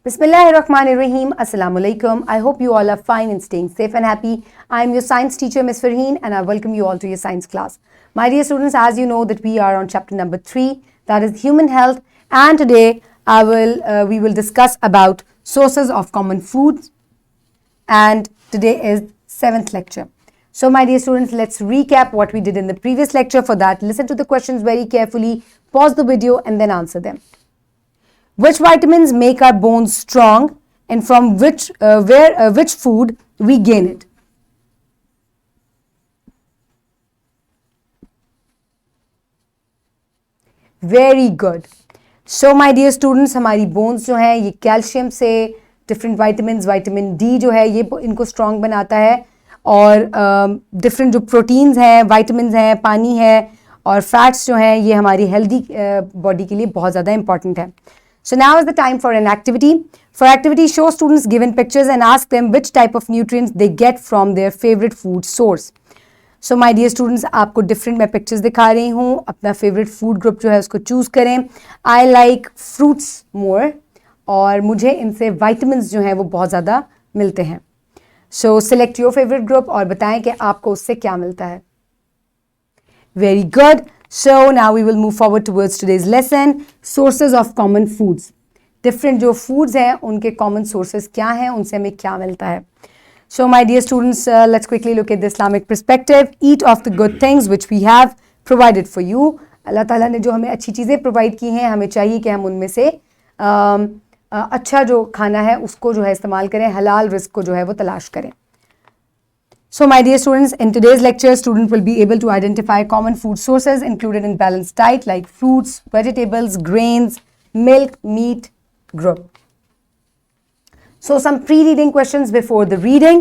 Bismillahirrahmanirrahim. Assalamu alaikum. I hope you all are fine and staying safe and happy. I am your science teacher, Ms. Farheen, and I welcome you all to your science class. My dear students, as you know that we are on chapter number 3, that is human health, and today we will discuss about sources of common foods, and today is 7th lecture. So my dear students, let's recap what we did in the previous lecture. For that, listen to the questions very carefully, pause the video and then answer them. Which vitamins make our bones strong, and from which food we gain it? Very good. So my dear students, हमारी bones जो है ये calcium से, different vitamins, vitamin D जो है ये इनको strong बनाता है, और different जो proteins हैं, vitamins हैं, पानी है और fats जो हैं ये हमारी healthy body के लिए बहुत ज़्यादा important है. So now is the time for an activity. For activity, show students given pictures and ask them which type of nutrients they get from their favorite food source. So my dear students, आपको different मैं pictures दिखा रही हूँ. अपना favorite food group जो है उसको choose करें. I like fruits more, और मुझे इनसे vitamins जो हैं वो बहुत ज़्यादा मिलते हैं. So select your favorite group और बताएं कि आपको उससे क्या मिलता है. Very good. So now we will move forward towards today's lesson. Sources of common foods. Different जो foods हैं उनके common sources क्या हैं, उनसे हमें क्या मिलता है. So my dear students, let's quickly look at the Islamic perspective. Eat of the good things which we have provided for you. अल्लाह ताला ने जो हमें अच्छी चीज़ें provide की हैं, हमें चाहिए कि हम उनमें से अच्छा जो खाना है उसको जो है इस्तेमाल करें, हलाल रिस्क को जो है वो तलाश करें. So my dear students, in today's lecture, student will be able to identify common food sources included in balanced diet like fruits, vegetables, grains, milk, meat group. So some pre-reading questions before the reading.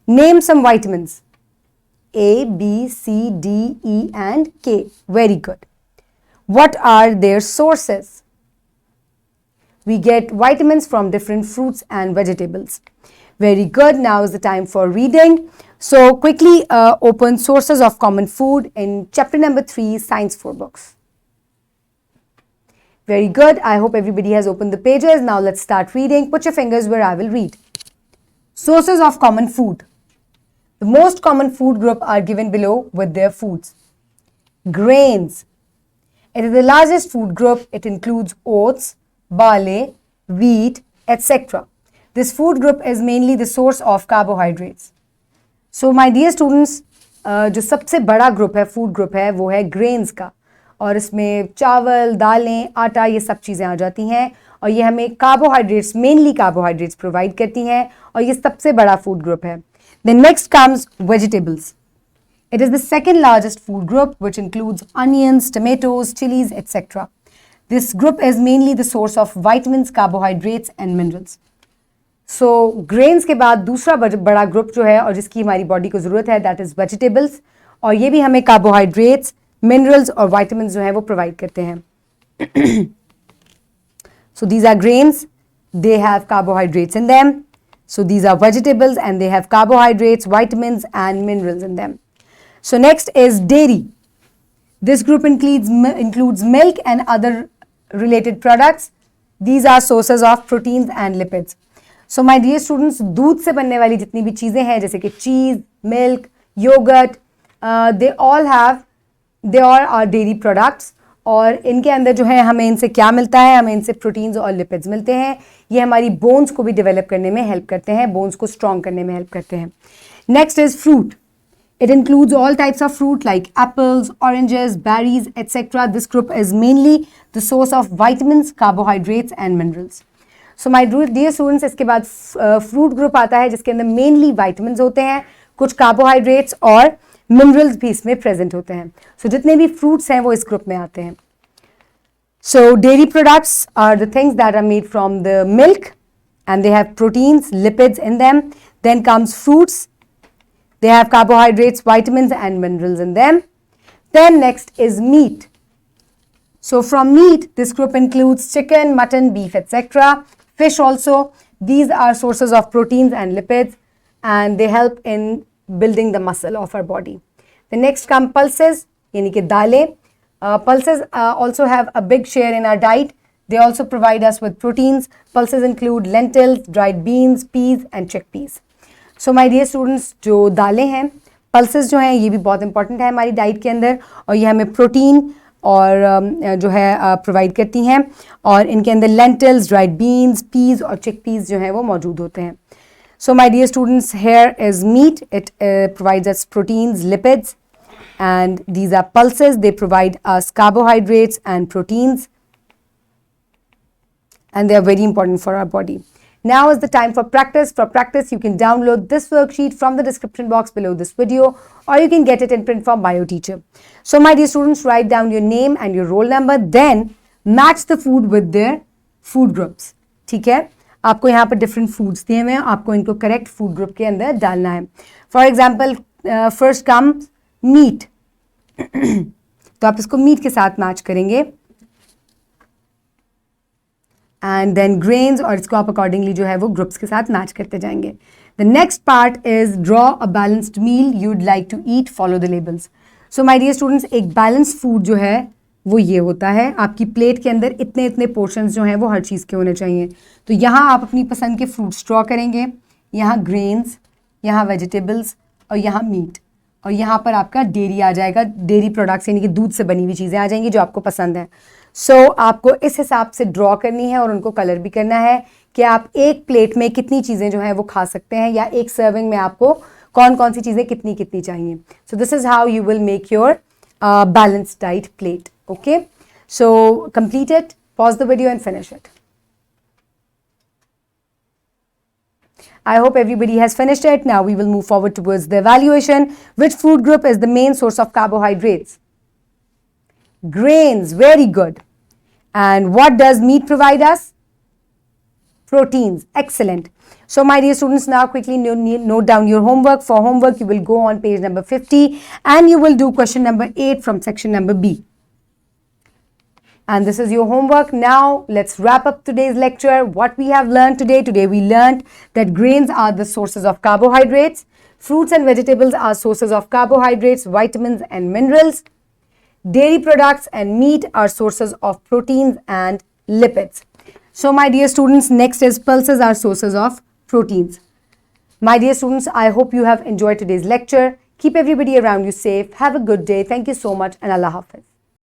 Name some vitamins. A, B, C, D, E and K. Very good. What are their sources? We get vitamins from different fruits and vegetables. Very good. Now is the time for reading. So quickly open sources of common food in chapter number 3, Science 4 books. Very good. I hope everybody has opened the pages. Now let's start reading. Put your fingers where I will read. Sources of common food. The most common food group are given below with their foods. Grains. It is the largest food group. It includes oats, barley, wheat, etc. This food group is mainly the source of carbohydrates. So my dear students, जो सबसे बड़ा group है, food group है, वो है grains का, और इसमें चावल, दालें, आटा ये सब चीज़ें आ जाती हैं, और ये हमें carbohydrates, mainly carbohydrates provide करती हैं, और ये सबसे बड़ा food group है. Then next comes vegetables. It is the second largest food group which includes onions, tomatoes, chilies, etc. This group is mainly the source of vitamins, carbohydrates and minerals. So grains के बाद दूसरा बड़ा group जो है और जिसकी हमारी body को ज़रूरत है, that is vegetables, और ये भी हमें carbohydrates, minerals और vitamins जो है वो provide करते हैं. So these are grains, they have carbohydrates in them. So these are vegetables and they have carbohydrates, vitamins and minerals in them. So next is dairy. This group includes milk and other related products. These are sources of proteins and lipids. So my dear students, दूध से बनने वाली जितनी भी चीज़ें हैं जैसे कि cheese, milk, yogurt, they all are dairy products, और इनके अंदर जो है हमें इनसे क्या मिलता है, हमें इनसे प्रोटीन्स और लिपिड्स मिलते हैं. ये हमारी बोन्स को भी डेवलप करने में हेल्प करते हैं, बोन्स को स्ट्रॉन्ग करने में हेल्प करते हैं. Next is fruit. It includes all types of fruit like apples, oranges, berries, etc. This group is mainly the source of vitamins, carbohydrates and minerals. So my dear students, इसके बाद fruit group आता है जिसके अंदर mainly vitamins होते हैं, कुछ carbohydrates और minerals भी इसमें present होते हैं. So जितने भी fruits हैं वो इस group में आते हैं. So dairy products are the things that are made from the milk and they have proteins, lipids in them. Then comes fruits. They have carbohydrates, vitamins and minerals in them. Then next is meat. So from meat, this group includes chicken, mutton, beef, etc. Fish also. These are sources of proteins and lipids and they help in building the muscle of our body. The next come pulses, यानी कि दालें. Pulses also have a big share in our diet. They also provide us with proteins. Pulses include lentils, dried beans, peas and chickpeas. So my dear students, जो दालें हैं, pulses जो हैं ये भी बहुत important है हमारी डाइट के अंदर, और ये हमें प्रोटीन और जो है प्रोवाइड करती हैं, और इनके अंदर lentils, dried beans, peas और chickpeas जो हैं वो मौजूद होते हैं. So my dear students, here is meat. It provides us proteins, lipids, and these are pulses. They provide us carbohydrates and proteins, and they are very important for our body. Now is the time for practice. For practice, you can download this worksheet from the description box below this video, or you can get it in print from bio teacher. So my dear students, write down your name and your roll number, then match the food with their food groups. ठीक है, आपको यहाँ पर different foods दिए हुए हैं, आपको इनको correct food group के अंदर डालना है. For example, first comes meat. तो आप इसको meat के साथ match करेंगे, and then grains, और इसको आप accordingly जो है वो groups के साथ match करते जाएंगे. The next part is draw a balanced meal you'd like to eat. Follow the labels. So my dear students, एक balanced food जो है वो ये होता है, आपकी प्लेट के अंदर इतने इतने पोर्शंस जो हैं वो हर चीज़ के होने चाहिए. तो यहाँ आप अपनी पसंद के फ्रूट्स ड्रॉ करेंगे, यहाँ ग्रेन्स, यहाँ वेजिटेबल्स और यहाँ मीट, और यहाँ पर आपका डेयरी आ जाएगा, डेयरी प्रोडक्ट्स यानी कि दूध से बनी हुई चीज़ें आ जाएंगी जो आपको पसंद है. सो आपको इस हिसाब से ड्रॉ करनी है और उनको कलर भी करना है कि आप एक प्लेट में कितनी चीज़ें जो हैं वो खा सकते हैं, या एक सर्विंग में आपको कौन कौन सी चीज़ें कितनी कितनी चाहिए. So this is how you will make your balanced diet plate. Okay, so complete it, pause the video and finish it. I hope everybody has finished it. Now we will move forward towards the evaluation. Which food group is the main source of carbohydrates? Grains. Very good. And what does meat provide us? Proteins. Excellent. So my dear students, now quickly note down your homework. For homework, you will go on page number 50 and you will do question number 8 from section number B. And this is your homework. Now let's wrap up today's lecture. What we have learned today. Today we learned that grains are the sources of carbohydrates. Fruits and vegetables are sources of carbohydrates, vitamins and minerals. Dairy products and meat are sources of proteins and lipids. So my dear students, next is pulses are sources of proteins. My dear students, I hope you have enjoyed today's lecture. Keep everybody around you safe. Have a good day. Thank you so much and Allah Hafiz.